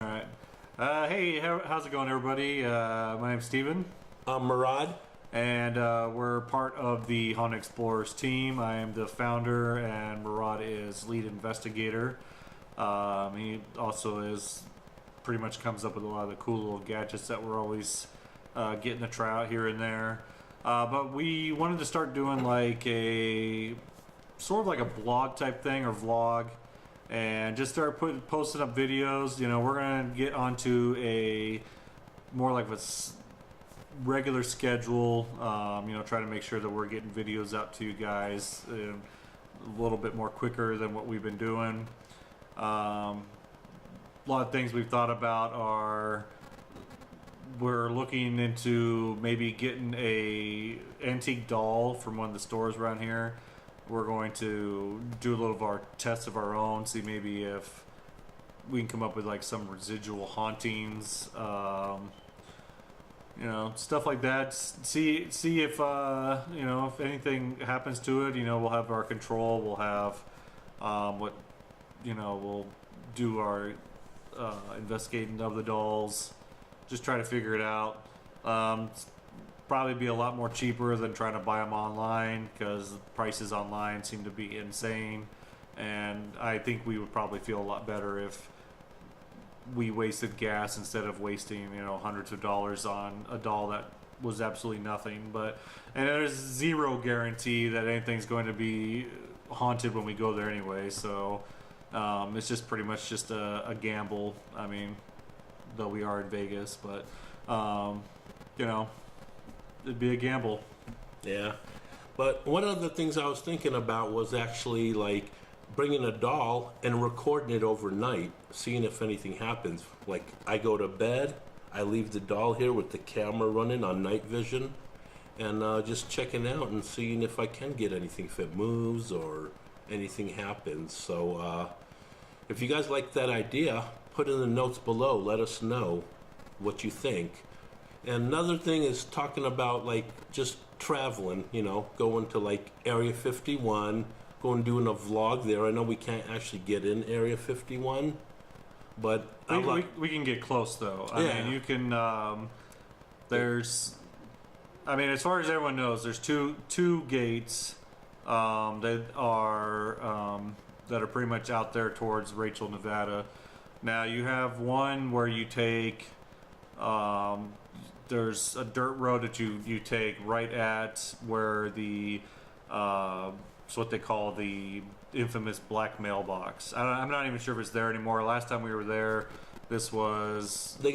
All right. Hey, how's it going, everybody? My name's Steven, I'm Murad. and we're part of the Honda Explorers team. I am the founder, and Murad is lead investigator. He also is pretty much comes up with a lot of the cool little gadgets that we're always getting to try out here and there. But we wanted to start doing like a sort of like a blog type thing or vlog, and just start posting up videos. You know, we're gonna get onto a more like a regular schedule. Try to make sure that we're getting videos out to you guys a little bit more quicker than what we've been doing. A lot of things we've thought about are we're looking into maybe getting a antique doll from one of the stores around here. We're going to do a little of our tests of our own, see maybe if we can come up with like some residual hauntings, stuff like that. See if if anything happens to it. We'll have our control. We'll have we'll do our investigating of the dolls. Just try to figure it out. Probably be a lot more cheaper than trying to buy them online, because prices online seem to be insane, and I think we would probably feel a lot better if we wasted gas instead of wasting hundreds of dollars on a doll that was absolutely nothing. And there's zero guarantee that anything's going to be haunted when we go there anyway, so it's just pretty much just a gamble. I mean, though we are in Vegas, but it'd be a gamble. Yeah. But one of the things I was thinking about was actually like bringing a doll and recording it overnight, seeing if anything happens. Like, I go to bed, I leave the doll here with the camera running on night vision, and just checking out and seeing if I can get anything, if it moves or anything happens. So if you guys like that idea, put in the notes below. Let us know what you think. And another thing is talking about like just traveling, going to like Area 51, going doing a vlog there. I know we can't actually get in Area 51, but we can get close though. Yeah. I mean, you can. As far as everyone knows, there's two gates that are pretty much out there towards Rachel, Nevada. Now you have one where you take. There's a dirt road that you take right at where the it's what they call the infamous black mailbox. I'm not even sure if it's there anymore. Last time we were there, this was they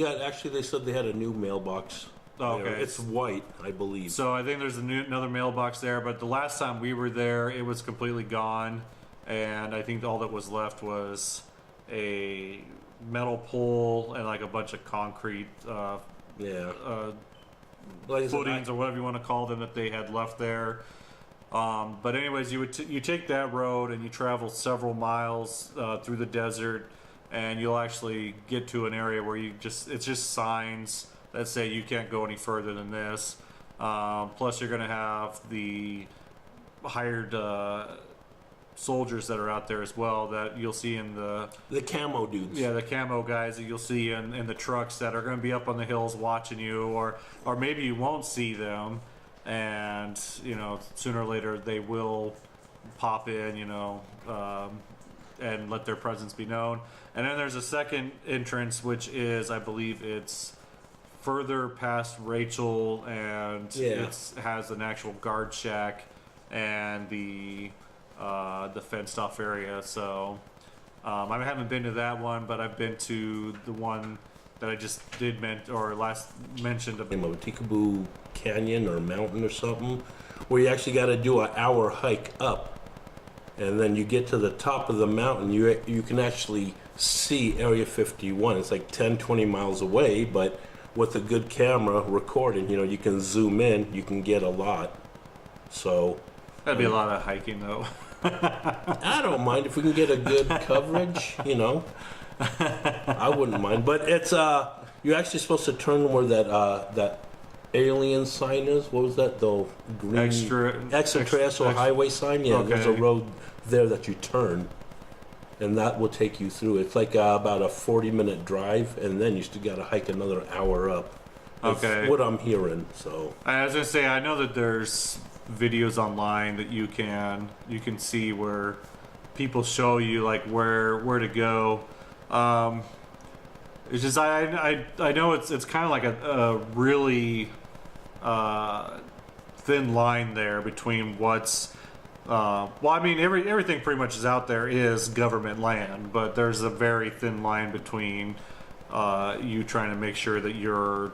said they had a new mailbox. Oh, okay. It's white, I believe. So I think there's another mailbox there, but the last time we were there, it was completely gone, and I think all that was left was a metal pole and like a bunch of concrete footings or whatever you want to call them that they had left there. But anyways, you take that road and you travel several miles through the desert, and you'll actually get to an area where it's just signs that say you can't go any further than this. Plus, you're going to have the hired soldiers that are out there as well that you'll see in the camo dudes. Yeah, the camo guys that you'll see in the trucks that are going to be up on the hills watching you, or maybe you won't see them, and sooner or later they will pop in, and let their presence be known. And then there's a second entrance, which is, I believe it's further past Rachel, and it has an actual guard shack and the fenced off area. So I haven't been to that one, but I've been to the one that I just did last mentioned. Tikaboo Canyon or mountain or something, where you actually got to do an hour hike up, and then you get to the top of the mountain. You can actually see Area 51. It's like 10-20 miles away, but with a good camera recording, you can zoom in, you can get a lot. So that'd be a lot of hiking though. I don't mind if we can get a good coverage, I wouldn't mind. But it's you're actually supposed to turn where that alien sign is. What was that? The green extraterrestrial highway sign. Yeah, okay. There's a road there that you turn. and that will take you through. It's like about a 40-minute drive, and then you still got to hike another hour up. That's Okay. what I'm hearing. So I was gonna say, I know that there's videos online that you can see where people show you like where to go. It's just I know it's kind of like a really thin line there between what's well, I mean everything pretty much is out there is government land, but there's a very thin line between you trying to make sure that you're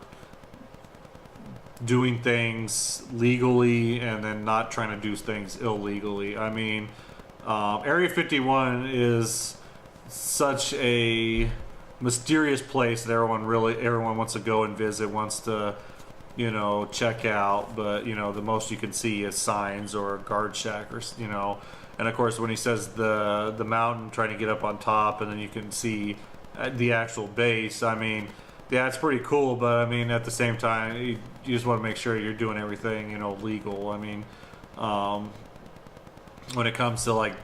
doing things legally and then not trying to do things illegally. I mean, Area 51 is such a mysterious place that everyone wants to go and visit, wants to, you know, check out, but you know, the most you can see is signs or a guard shack, or you know. And of course when he says the mountain, trying to get up on top and then you can see the actual base, I mean, yeah, it's pretty cool, but I mean, at the same time, you just want to make sure you're doing everything, you know, legal. I mean, when it comes to like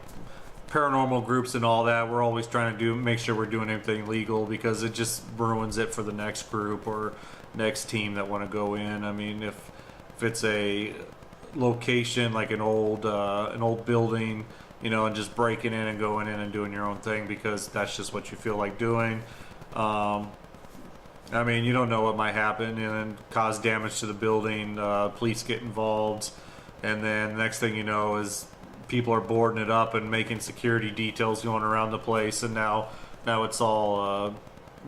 paranormal groups and all that, we're always trying to make sure we're doing everything legal, because it just ruins it for the next group or next team that want to go in. I mean, if it's a location like an old building, you know, and just breaking in and going in and doing your own thing because that's just what you feel like doing. I mean, you don't know what might happen and cause damage to the building. Police get involved, and then the next thing you know is people are boarding it up and making security details going around the place, and now it's all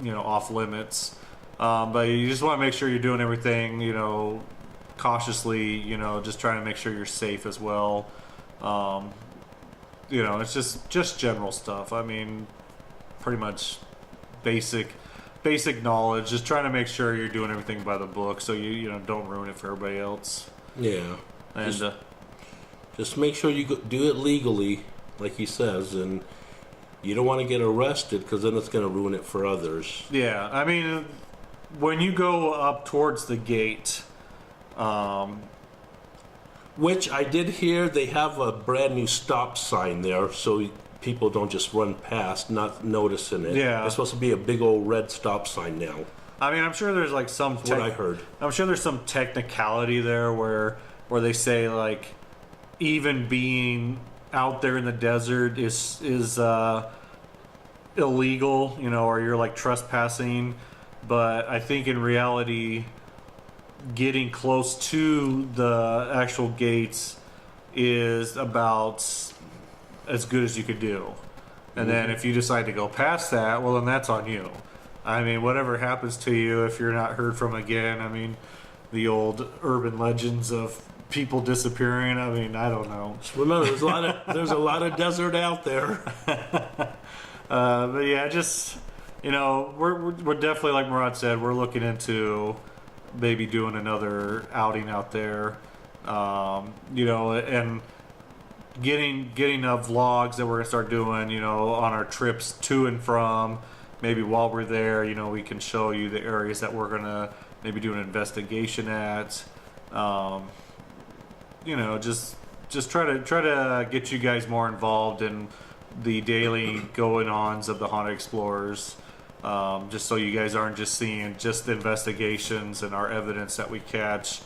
you know, off limits. But you just want to make sure you're doing everything, you know, cautiously. You know, just trying to make sure you're safe as well. You know, it's just general stuff. I mean, pretty much basic knowledge, just trying to make sure you're doing everything by the book, so you know, don't ruin it for everybody else. yeah, And just make sure you do it legally, like he says, and you don't want to get arrested, because then it's going to ruin it for others. yeah, I mean, when you go up towards the gate, Which I did hear they have a brand new stop sign there, so people don't just run past, not noticing it. Yeah. It's supposed to be a big old red stop sign now. I mean, I'm sure there's like some That's what I heard. I'm sure there's some technicality there where they say like even being out there in the desert is illegal, you know, or you're like trespassing. But I think in reality, getting close to the actual gates is about as good as you could do. And then if you decide to go past that, well, then that's on you. I mean, whatever happens to you if you're not heard from again, I mean, the old urban legends of people disappearing, I mean, I don't know. Just remember, there's a lot of desert out there. But yeah, just, you know, we're definitely, like Murad said, we're looking into maybe doing another outing out there, you know, and getting vlogs that we're gonna start doing, you know, on our trips to and from. Maybe while we're there, you know, we can show you the areas that we're gonna maybe do an investigation at. You know, just try to get you guys more involved in the daily going-ons of the Haunted Explorers. Just so you guys aren't just seeing just the investigations and our evidence that we catch.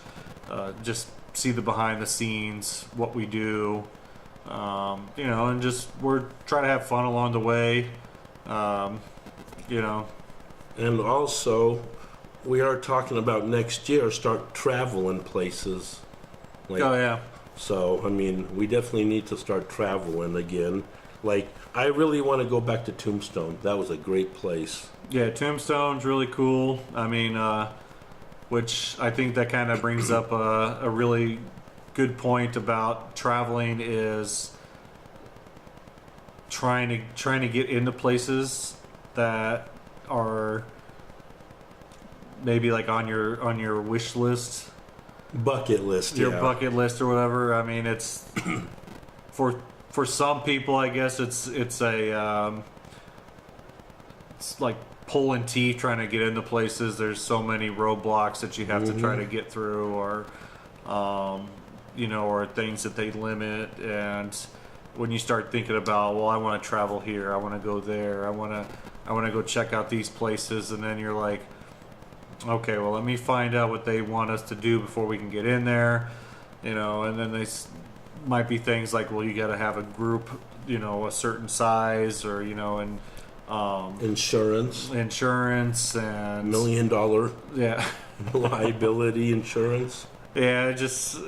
Just see the behind the scenes, what we do. You know, and just we're trying to have fun along the way. You know, And also, we are talking about next year start traveling places. Like, oh yeah, So, I mean, we definitely need to start traveling again. Like, I really want to go back to Tombstone. That was a great place. yeah. Tombstone's really cool. I mean, which I think that kind of brings up a really good point about traveling is trying to get into places that are maybe like on your wish list, Bucket list, your yeah. bucket list or whatever. I mean, it's for some people, I guess it's a it's like pulling teeth trying to get into places. There's so many roadblocks that you have to try to get through, or you know, or things that they limit. And when you start thinking about, well, I want to travel here, I want to go there, I want to go check out these places, and then you're like, okay, well, let me find out what they want us to do before we can get in there, and then might be things like, well, you got to have a group, a certain size, or and Insurance, and $1 million yeah, liability insurance. yeah, just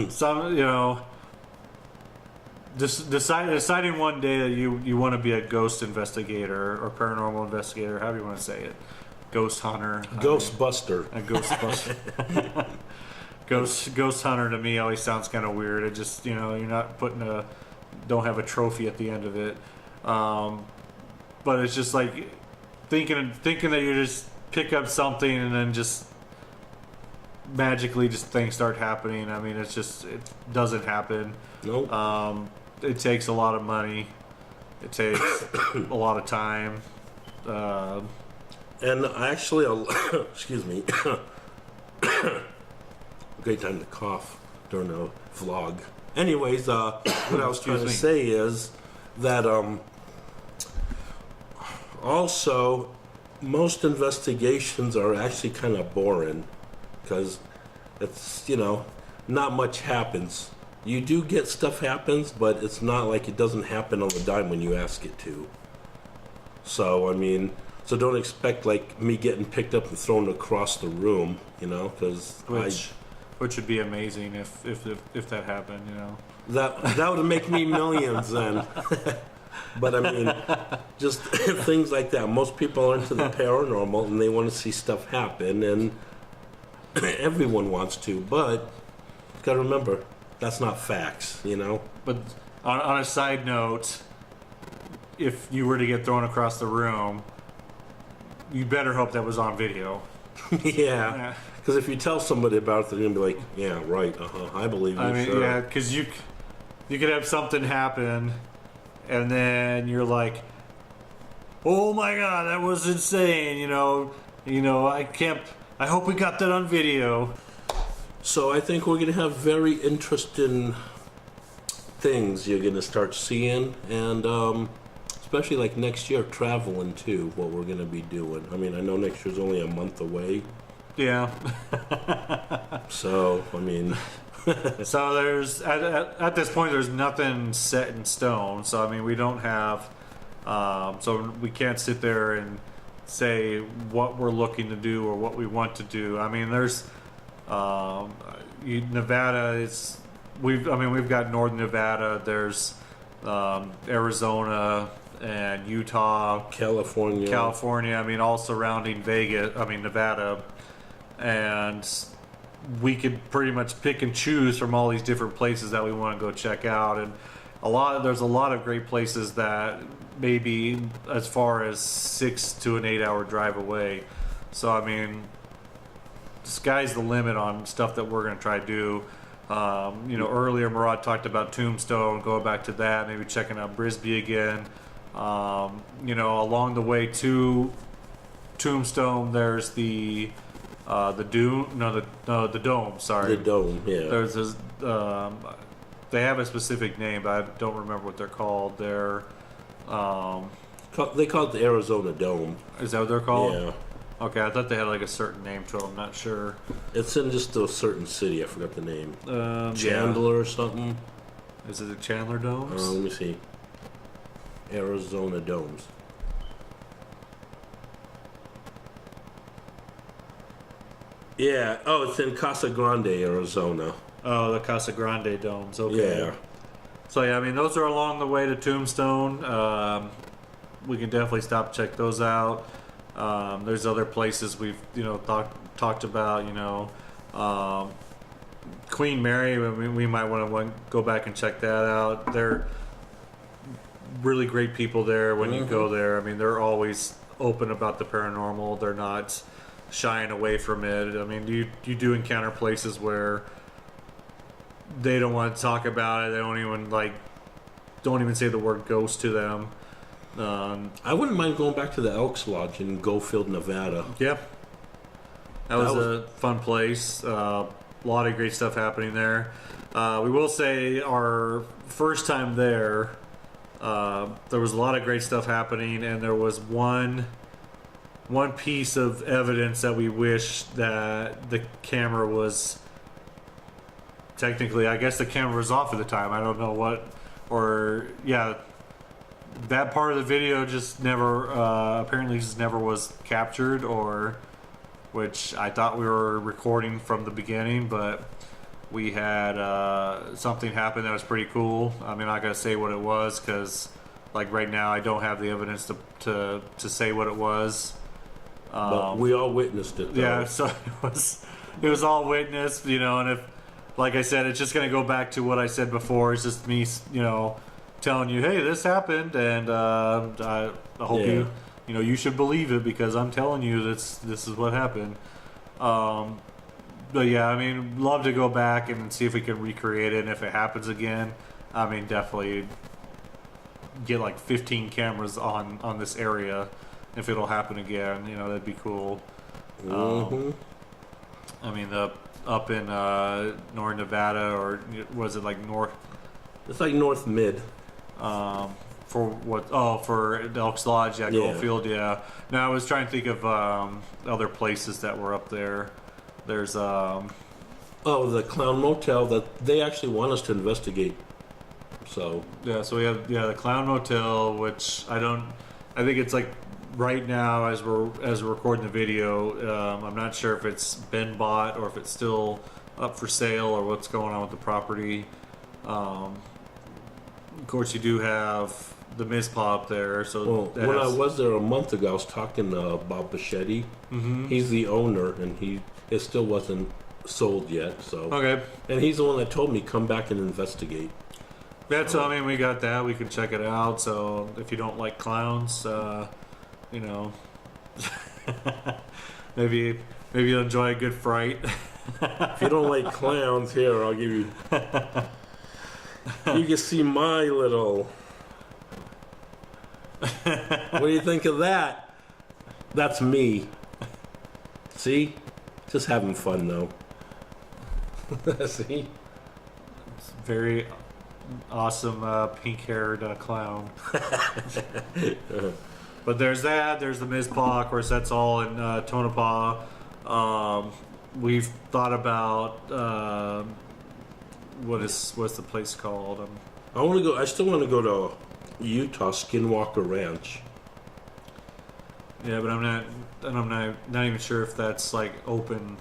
some just deciding one day that you want to be a ghost investigator or paranormal investigator, however you want to say it, ghost hunter, Ghostbuster. a ghostbuster. Ghost hunter to me always sounds kind of weird. It just you're not don't have a trophy at the end of it, but it's just like thinking that you just pick up something and then just magically just things start happening. I mean, it doesn't happen. Nope. It takes a lot of money. It takes a lot of time. And actually, excuse me, great time to cough during a vlog. Anyways, what I was trying to say is that also most investigations are actually kind of boring because it's not much happens. You do get stuff happens, but it's not like it doesn't happen on the dime when you ask it to. So I mean, so don't expect like me getting picked up and thrown across the room, because which would be amazing if that happened, that would make me millions then. But I mean, just things like that. Most people are into the paranormal and they want to see stuff happen, and everyone wants to, but gotta remember that's not facts, But on a side note, if you were to get thrown across the room, you better hope that was on video. Yeah. Because if you tell somebody about it, they're gonna be like, "Yeah, right. I believe you." I mean, sure. yeah, because you could have something happen, and then you're like, "Oh my god, that was insane!" I can't. I hope we got that on video. So I think we're gonna have very interesting things you're gonna start seeing, and especially like next year, traveling too. What we're gonna be doing. I mean, I know next year's only a month away. Yeah. So I mean, so there's at this point there's nothing set in stone. So I mean we don't have, so we can't sit there and say what we're looking to do or what we want to do. I mean there's Nevada is we've got Northern Nevada. There's Arizona and Utah, California. I mean all surrounding Vegas. I mean Nevada. And we could pretty much pick and choose from all these different places that we want to go check out, and there's a lot of great places that maybe as far as 6 to an 8 hour drive away. So I mean, the sky's the limit on stuff that we're going to try to do. Earlier Murad talked about Tombstone, going back to that, maybe checking out Brisbane again. Along the way to Tombstone, there's the dome. Sorry, the dome. Yeah. There's this. They have a specific name, but I don't remember what they're called. They call it the Arizona Dome. Is that what they're called? Yeah. Okay, I thought they had like a certain name to them. I'm not sure. It's in just a certain city. I forgot the name. Chandler or something. Is it the Chandler Domes? Let me see. Arizona Domes. Yeah. Oh, it's in Casa Grande, Arizona. Oh, the Casa Grande Domes. Okay. Yeah. So yeah, I mean those are along the way to Tombstone. We can definitely stop and check those out. There's other places we've talked about. Queen Mary. We might want to go back and check that out. They're really great people there when you go there. I mean, they're always open about the paranormal. They're not shying away from it. I mean, you do encounter places where they don't want to talk about it. They don't even say the word ghost to them. I wouldn't mind going back to the Elks Lodge in Goldfield, Nevada. Yep. That was a fun place. A lot of great stuff happening there. We will say our first time there, there was a lot of great stuff happening, and there was one piece of evidence that we wish that the camera was technically, I guess the camera was off at the time. I don't know what, or yeah, that part of the video just never apparently just never was captured, or which I thought we were recording from the beginning, but we had something happen that was pretty cool. I mean, I'm not gonna say what it was because, like, right now I don't have the evidence to say what it was. But we all witnessed it, though. Yeah, so it was all witnessed, you know, and if, like I said, it's just gonna go back to what I said before. It's just me, you know, telling you, hey, this happened, and I hope Yeah. you know, you should believe it because I'm telling you this is what happened. But yeah, I mean, love to go back and see if we can recreate it, and if it happens again, I mean, definitely get like 15 cameras on this area. If it'll happen again, you know, that'd be cool. Mm-hmm. I mean, up in North Nevada, or was it like North? It's like North Mid. For what? Oh, for the Elks Lodge, yeah, Yeah. Goldfield, yeah. No, I was trying to think of other places that were up there. There's Oh, the Clown Motel that they actually want us to investigate. So yeah, so we have the Clown Motel, which I think it's like right now as we're recording the video. I'm not sure if it's been bought or if it's still up for sale or what's going on with the property. Of course, you do have the Mizpah up there. So well, that when has- I was there a month ago, I was talking to Bob Bichetti. Mhm. He's the owner, and it still wasn't sold yet. So Okay. and he's the one that told me come back and investigate. Yeah, so I mean, we got that. We can check it out. So if you don't like clowns, you know, maybe you'll enjoy a good fright. If you don't like clowns, here I'll give you. You can see my little. What do you think of that? That's me. See, just having fun though. See. Very awesome pink-haired clown. But there's that. There's the Mizpah. Of course, that's all in Tonopah. We've thought about what's the place called? I want to go. I still want to go to Utah Skinwalker Ranch. Yeah, but I'm not even sure if that's like open.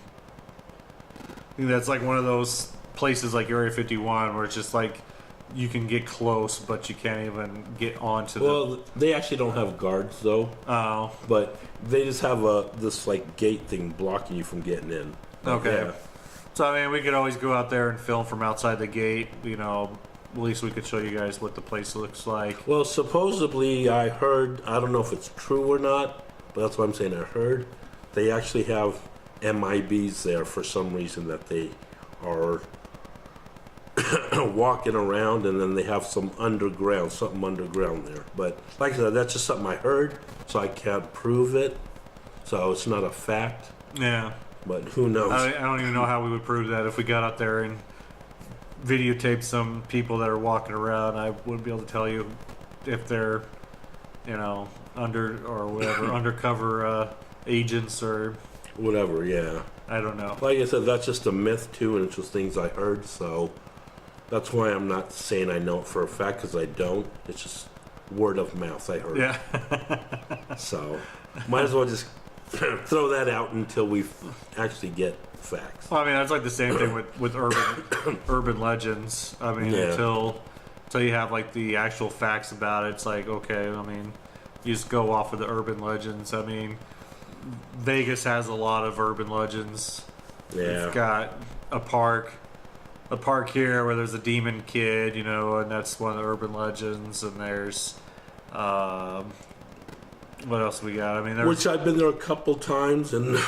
I think that's like one of those places like Area 51 where it's just like you can get close, but you can't even get onto the. Well, they actually don't have guards though, Oh, but they just have this like gate thing blocking you from getting in. okay. Yeah. So I mean, we could always go out there and film from outside the gate. You know, at least we could show you guys what the place looks like. Well, supposedly I heard. I don't know if it's true or not, but that's what I'm saying. I heard they actually have MIBs there for some reason that they are walking around, and then they have something underground there. But like I said, that's just something I heard, so I can't prove it. So it's not a fact, Yeah. but who knows? I don't even know how we would prove that if we got out there and videotaped some people that are walking around. I wouldn't be able to tell you if they're, you know, under or whatever, undercover agents or Whatever, yeah. I don't know. Like I said, that's just a myth too, and it's just things I heard. So that's why I'm not saying I know it for a fact, because I don't. It's just word of mouth. I heard. Yeah. So might as well just throw that out until we actually get facts. Well, I mean, that's like the same thing with urban legends. I mean, Yeah. until you have like the actual facts about it, it's like, okay, I mean, you just go off of the urban legends. I mean, Vegas has a lot of urban legends. Yeah. We've got a park here where there's a demon kid, you know, and that's one of the urban legends. And there's what else we got? I mean, there's Which I've been there a couple times, and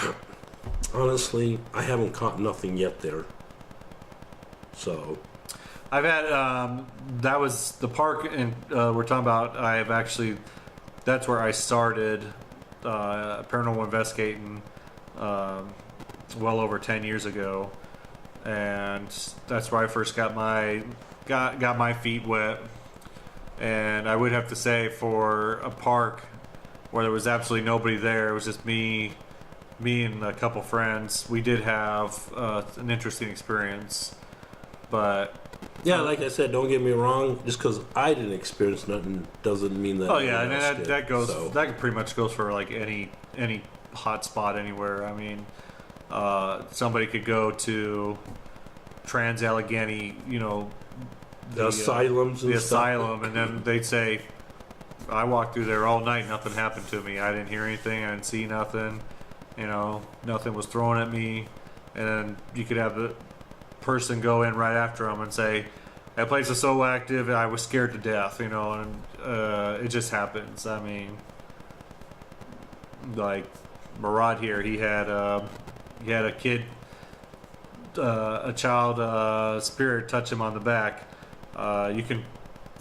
honestly, I haven't caught nothing yet there. So I've had that was the park, and we're talking about. I have actually, that's where I started paranormal investigating, well over 10 years ago, and that's where I first got my feet wet. And I would have to say, for a park where there was absolutely nobody there, it was just me and a couple friends. We did have an interesting experience, but Yeah, like I said, don't get me wrong. Just because I didn't experience nothing doesn't mean that. oh yeah, and anyone else that, did. that goes So, that pretty much goes for like any hot spot anywhere. I mean, somebody could go to Trans Allegheny, the asylums and the stuff. asylum, and then they'd say, I walked through there all night, nothing happened to me. I didn't hear anything, I didn't see nothing, nothing was thrown at me. And then you could have the person go in right after them and say, that place is so active, I was scared to death, and it just happens. I mean, like Murad here, he had a kid, a child spirit touch him on the back. You can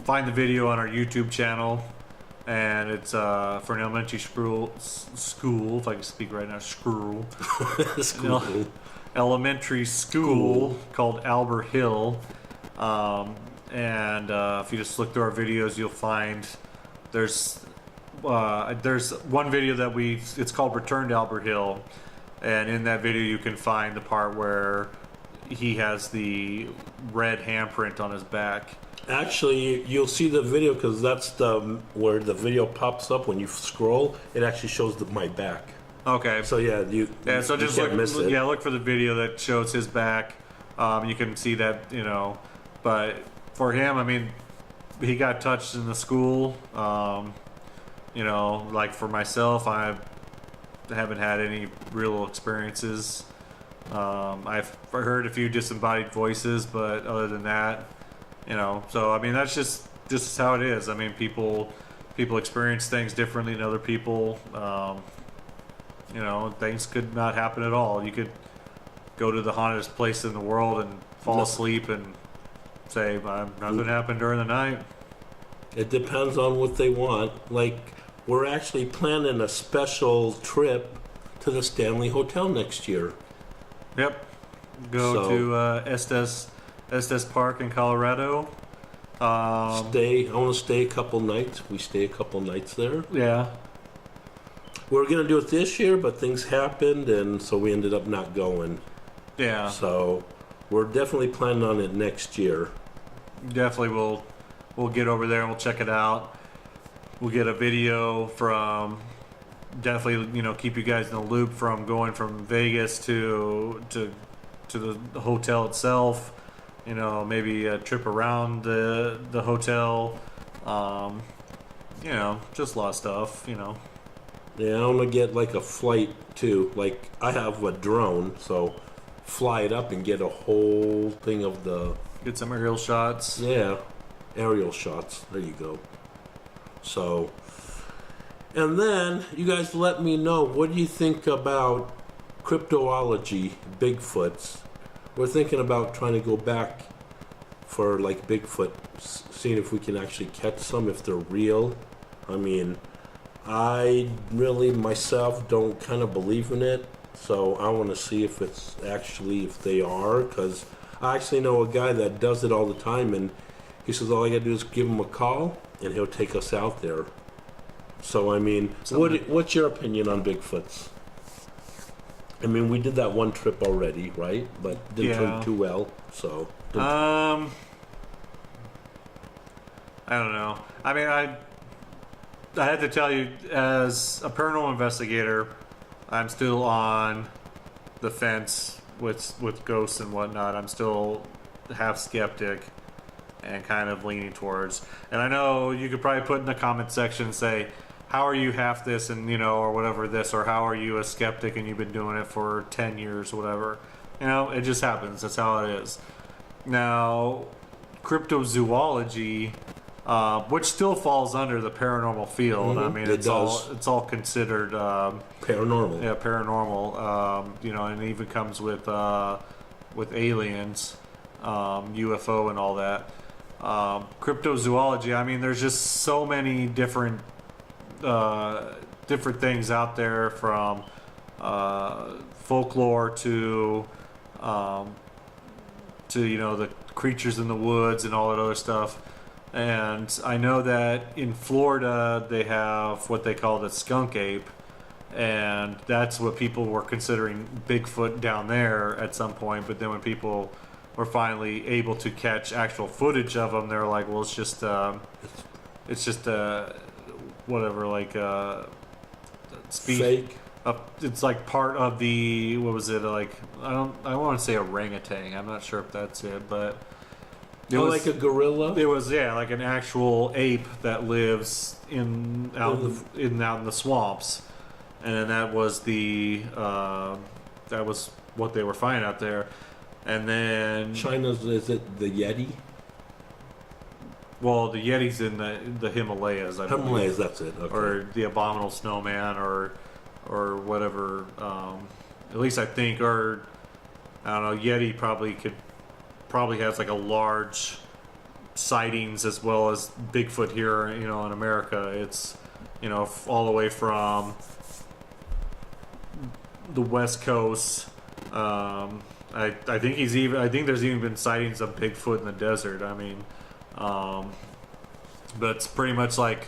find the video on our YouTube channel, and it's for an elementary school, if I can speak right now, School. elementary school called Albert Hill. And if you just look through our videos, you'll find there's one video that it's called Return to Albert Hill, and in that video you can find the part where he has the red handprint on his back. Actually, you'll see the video because that's where the video pops up when you scroll. It actually shows my back. Okay. So yeah, So you just can't miss it. look for the video that shows his back. You can see that, but for him, I mean, he got touched in the school. Like for myself, I haven't had any real experiences. I've heard a few disembodied voices, but other than that, so I mean, that's just how it is. I mean, people experience things differently than other people. Things could not happen at all. You could go to the hauntedest place in the world and fall asleep and say, nothing happened during the night. It depends on what they want. Like, we're actually planning a special trip to the Stanley Hotel next year. Yep. Go to Estes Park in Colorado. I want to stay a couple nights. We stay a couple nights there. Yeah. We were going to do it this year, but things happened, and so we ended up not going. Yeah. So we're definitely planning on it next year. Definitely we'll get over there and we'll check it out. We'll get a video from, definitely, keep you guys in the loop from going from Vegas to the hotel itself. Maybe a trip around the hotel. Just a lot of stuff. Yeah, I'm gonna get like a flight too. Like, I have a drone, so fly it up and get a whole thing of the Get some aerial shots. aerial shots. There you go. So, and then you guys let me know, what do you think about cryptozoology, Bigfoots? We're thinking about trying to go back for like Bigfoot, seeing if we can actually catch some, if they're real. I mean, I really myself don't kind of believe in it, so I want to see if it's actually, if they are, because I actually know a guy that does it all the time, and he says all I gotta do is give him a call and he'll take us out there. So I mean, what's your opinion on Bigfoots? I mean, we did that one trip already, right? But didn't turn too well, so. I don't know. I mean, I have to tell you, as a paranormal investigator, I'm still on the fence with ghosts and whatnot. I'm still half skeptic and kind of leaning towards. And I know you could probably put in the comment section and say, how are you half this and, or whatever this, or how are you a skeptic and you've been doing it for 10 years, whatever. It just happens. That's how it is. Now, cryptozoology, which still falls under the paranormal field. I mean, it's all considered paranormal. Yeah, paranormal. And it even comes with aliens, UFO, and all that. Cryptozoology. I mean, there's just so many different things out there, from folklore to to the creatures in the woods and all that other stuff. And I know that in Florida they have what they call the skunk ape, and that's what people were considering Bigfoot down there at some point. But then when people were finally able to catch actual footage of them, they're like, well, it's just whatever, like Fake. it's like part of the, what was it, like, I want to say orangutan. I'm not sure if that's it, but it was like a gorilla. It was, yeah, like an actual ape that lives out in the swamps, and then that was what they were finding out there, and then China's, is it the Yeti? well, the Yeti's in the Himalayas, I believe. Himalayas, that's it. Okay. Or the abominable snowman, or whatever. At least I think, or I don't know. Yeti probably has like a large sightings as well as Bigfoot here, in America. It's all the way from the West Coast. I think there's even been sightings of Bigfoot in the desert. I mean, but it's pretty much like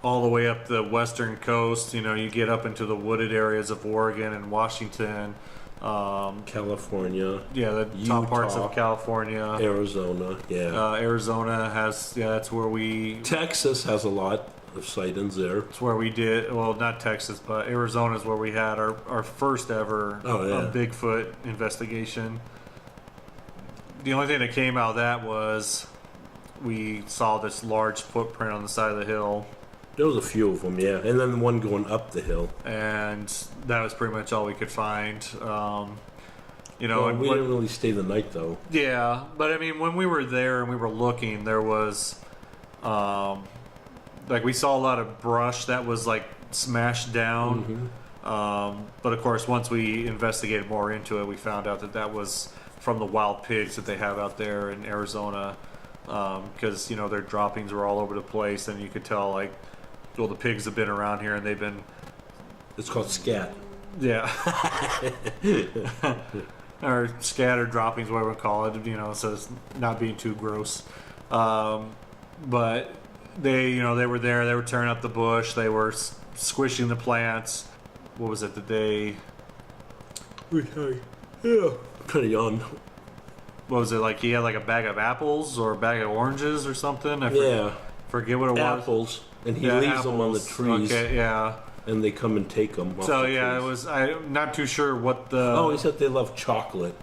all the way up the western coast. You get up into the wooded areas of Oregon and Washington, California. Yeah, the top parts of California, Arizona. Yeah. Arizona has, that's where Texas has a lot of sightings there. It's where we did, well, not Texas, but Arizona is where we had our first ever Bigfoot investigation. The only thing that came out of that was we saw this large footprint on the side of the hill. There was a few of them, yeah, and then the one going up the hill. And that was pretty much all we could find. Well, we didn't really stay the night, though. Yeah, but I mean, when we were there and we were looking, there was, like, we saw a lot of brush that was like smashed down. Mm-hmm. But of course, once we investigated more into it, we found out that was from the wild pigs that they have out there in Arizona. Because their droppings were all over the place, and you could tell, like, well, the pigs have been around here and they've been. It's called scat. Yeah. Or scatter droppings, whatever we call it, so it's not being too gross. But they, they were there. They were tearing up the bush. They were squishing the plants. What was it that they? Yeah, kind of young. What was it, like? He had like a bag of apples or a bag of oranges or something. Forget what it was. Apples, and he leaves them on the trees. Okay, yeah. And they come and take them. So yeah, it was. I'm not too sure what the. Oh, he said they love chocolate.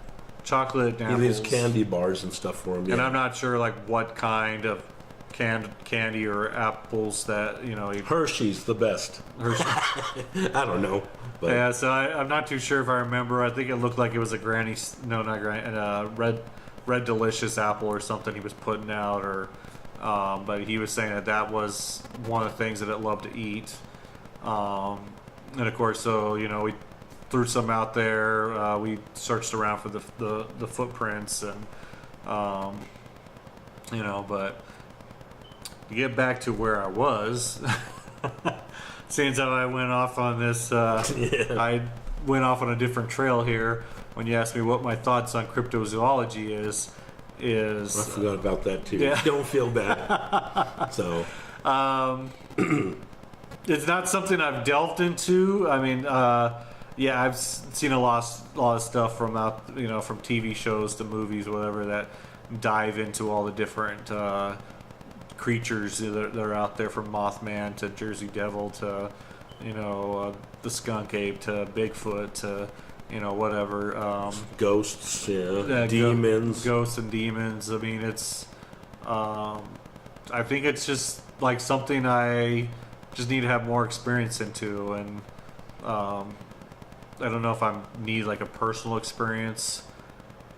Chocolate apples. He leaves candy bars and stuff for him. And I'm not sure like what kind of candy or apples that Hershey's the best. Hershey. I don't know. But. Yeah, so I'm not too sure if I remember. I think it looked like it was a red delicious apple or something he was putting out, or but he was saying that was one of the things that it loved to eat. And of course, so we threw some out there. We searched around for the footprints, and but to get back to where I was, seeing how I went off on this, I went off on a different trail here when you asked me what my thoughts on cryptozoology is. I forgot about that too. Yeah. Don't feel bad. So, it's not something I've delved into. I mean, I've seen a lot of stuff from from TV shows to movies, whatever, that dive into all the different creatures that are out there, from Mothman to Jersey Devil to the skunk ape to Bigfoot to whatever, ghosts, demons, ghosts and demons. I mean, it's I think it's just like something I just need to have more experience into, and I don't know if I need like a personal experience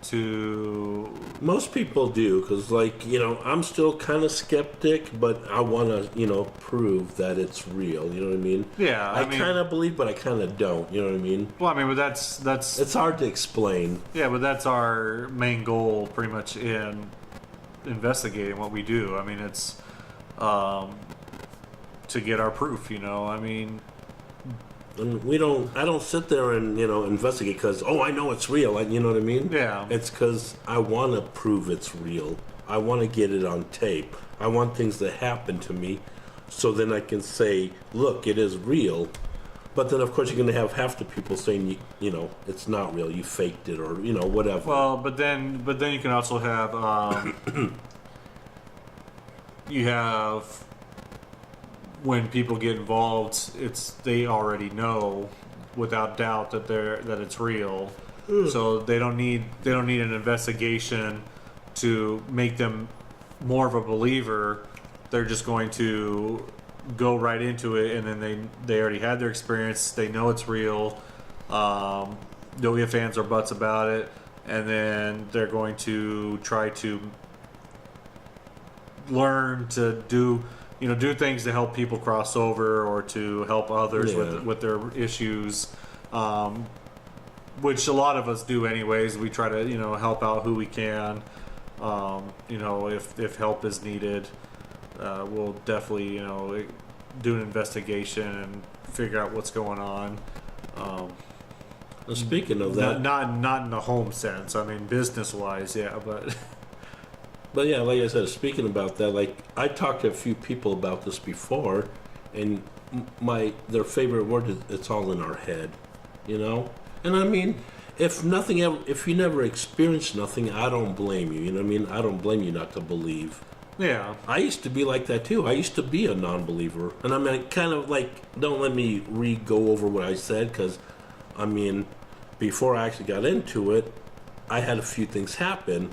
to. Most people do, because I'm still kind of skeptic, but I want to prove that it's real. You know what I mean? Yeah, I kind of believe, but I kind of don't. You know what I mean? Well, I mean, but that's it's hard to explain. Yeah, but that's our main goal, pretty much, in investigating what we do. I mean, it's to get our proof. I mean, And I don't sit there and, investigate because, I know it's real. You know what I mean? Yeah. It's because I want to prove it's real. I want to get it on tape. I want things to happen to me so then I can say, look, it is real. But then, of course, you're going to have half the people saying, it's not real. You faked it or, whatever. Well, but then you can also have, you have when people get involved, they already know without doubt that it's real. So they don't need an investigation to make them more of a believer. They're just going to go right into it, and then they already had their experience. They know it's real. No ifs, ands, or buts about it, and then they're going to try to learn to do things to help people cross over or to help others with their issues, which a lot of us do anyways. We try to help out who we can. If help is needed, we'll definitely do an investigation and figure out what's going on. Well, speaking of that, not in the home sense. I mean, business wise, yeah, but. But yeah, like I said, speaking about that, like I talked to a few people about this before, and their favorite word is it's all in our head, And I mean, if you never experienced nothing, I don't blame you. You know what I mean? I don't blame you not to believe. Yeah. I used to be like that too. I used to be a non-believer, and I mean, kind of like, don't let me go over what I said, because, I mean, before I actually got into it, I had a few things happen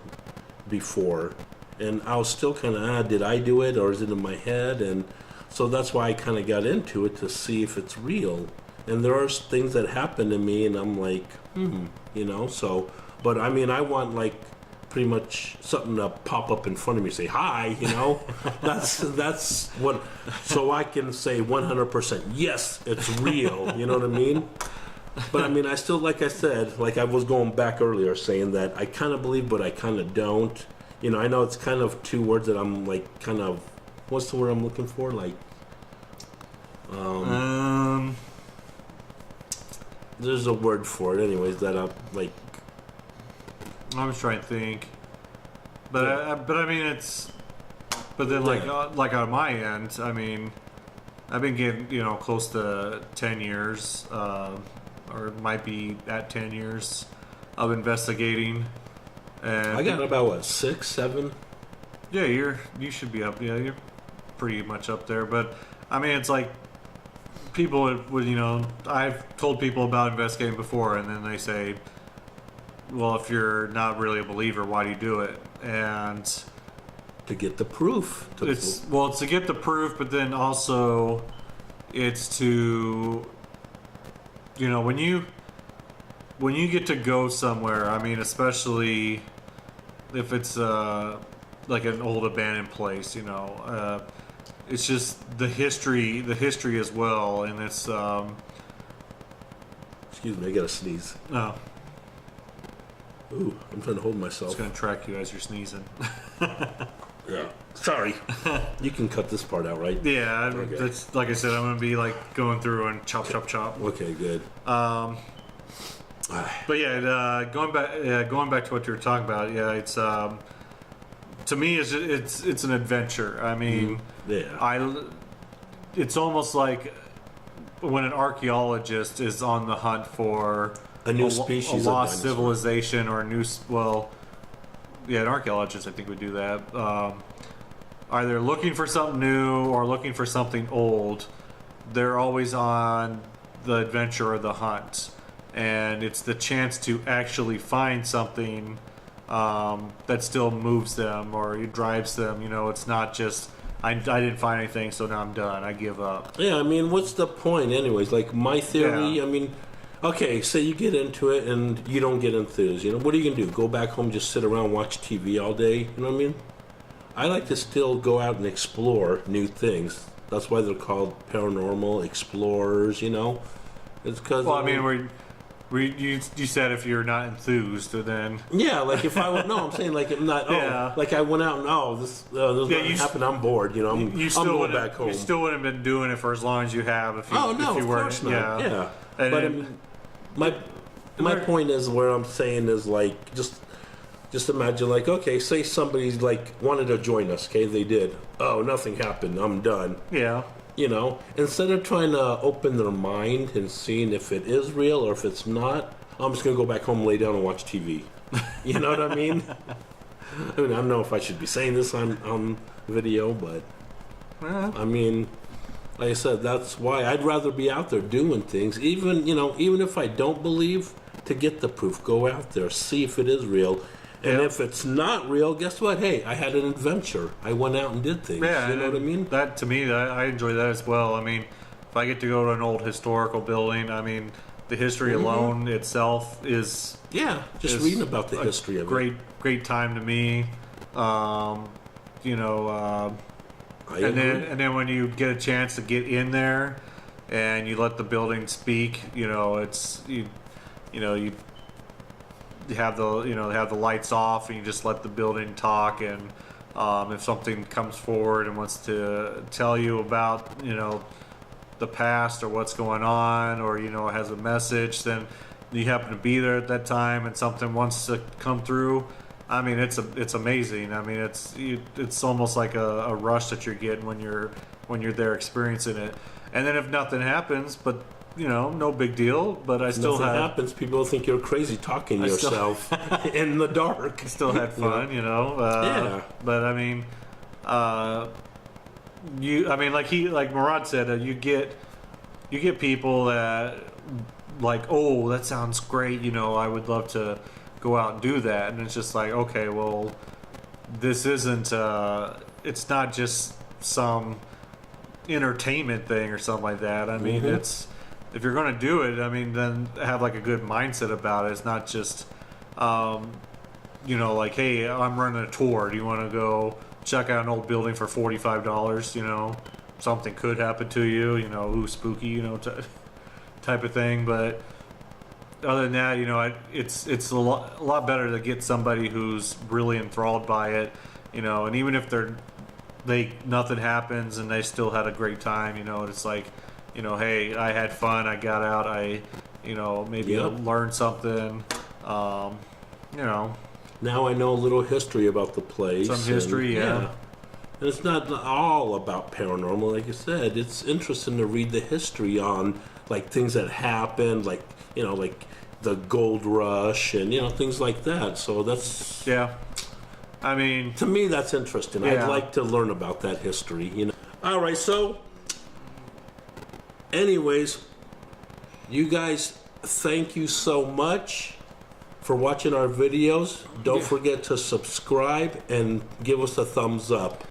before, and I was still kind of, did I do it or is it in my head? And so that's why I kind of got into it, to see if it's real. And there are things that happen to me, and I'm like, so, but I mean, I want like pretty much something to pop up in front of me, say hi, that's what, so I can say 100%, yes, it's real, you know what I mean? But I mean, I still, like I said, like I was going back earlier saying that I kind of believe, but I kind of don't. I know it's kind of two words that I'm like kind of, what's the word I'm looking for? Like, there's a word for it anyways that I'm like. I'm just trying to think. But I mean, it's, but then like on my end, I mean, I've been getting, close to 10 years, or it might be at 10 years of investigating. And I got about what, 6, 7? Yeah, you should be up. Yeah, you're pretty much up there. But I mean, it's like people would I've told people about investigating before, and then they say, well, if you're not really a believer, why do you do it? And to get the proof. It's to get the proof, but then also it's to, when you get to go somewhere, I mean, especially if it's like an old abandoned place, it's just the history as well, and it's. Excuse me, I gotta sneeze. Oh. Ooh, I'm trying to hold myself. It's gonna track you as you're sneezing. Yeah. Sorry. You can cut this part out, right? Yeah, okay. That's, like I said, I'm gonna be like going through and chop. Okay, good. But yeah, going back to what you were talking about. Yeah, it's to me it's an adventure. I mean, it's almost like when an archaeologist is on the hunt for a new species, a lost civilization, or a new, an archaeologist I think would do that. Either looking for something new or looking for something old. They're always on the adventure or the hunt, and it's the chance to actually find something that still moves them or drives them. It's not just I didn't find anything, so now I'm done. I give up. Yeah, I mean, what's the point, anyways? Like my theory. Yeah. I mean, okay, say you get into it and you don't get enthused. What are you gonna do? Go back home, just sit around, watch TV all day? You know what I mean? I like to still go out and explore new things. That's why they're called paranormal explorers. It's because. Well, I mean, You said if you're not enthused, then Yeah, like if I would, no, I'm saying like I'm not. Oh, Yeah. like I went out and this you doesn't happen. I'm bored. You know, I'm going wouldn't- back home. You still wouldn't have been doing it for as long as you have if you. Oh no, if you of weren't, course not. Yeah, And but I then- mean, my point is where I'm saying is like just imagine like okay, say somebody's like wanted to join us. Okay, they did. Oh, nothing happened. I'm done. Yeah. You know, instead of trying to open their mind and seeing if it is real or if it's not, I'm just gonna go back home, lay down, and watch TV. You know what I mean? I don't know if I should be saying this on video, but I mean, like I said, that's why I'd rather be out there doing things, even if I don't believe, to get the proof. Go out there, see if it is real. And Yeah. if it's not real, guess what? Hey, I had an adventure. I went out and did things. Yeah, You know what I mean? That to me, I enjoy that as well. I mean, if I get to go to an old historical building, I mean, the history alone itself is Yeah, just is reading about the a history of it. great time to me. You know, I and agree. then when you get a chance to get in there and you let the building speak, you know, you have the lights off and you just let the building talk, and if something comes forward and wants to tell you about the past or what's going on, or has a message, then you happen to be there at that time and something wants to come through. I mean, it's amazing. I mean, it's almost like a rush that you're getting when you're there experiencing it. And then if nothing happens, but no big deal. But I still Nothing happens. People think you're crazy talking to still- yourself in the dark. still had fun, Yeah. But I mean, like Murad said, you get people that like, oh, that sounds great. I would love to go out and do that, and it's just like, okay, well, this isn't. It's not just some entertainment thing or something like that. I mean, it's if you're going to do it, I mean, then have like a good mindset about it. It's not just, like, hey, I'm running a tour. Do you want to go check out an old building for $45? Something could happen to you. Ooh, spooky. Type of thing. But other than that, it's a lot better to get somebody who's really enthralled by it. And even if nothing happens and they still had a great time, it's like, hey, I had fun, I got out, I maybe Yep. learned something, Now I know a little history about the place. Some history, yeah. And it's not all about paranormal, like you said. It's interesting to read the history on like things that happened, like like the gold rush and things like that. So that's yeah. I mean, to me that's interesting. Yeah. I'd like to learn about that history. All right, so anyways, you guys, thank you so much for watching our videos. Don't forget to subscribe and give us a thumbs up.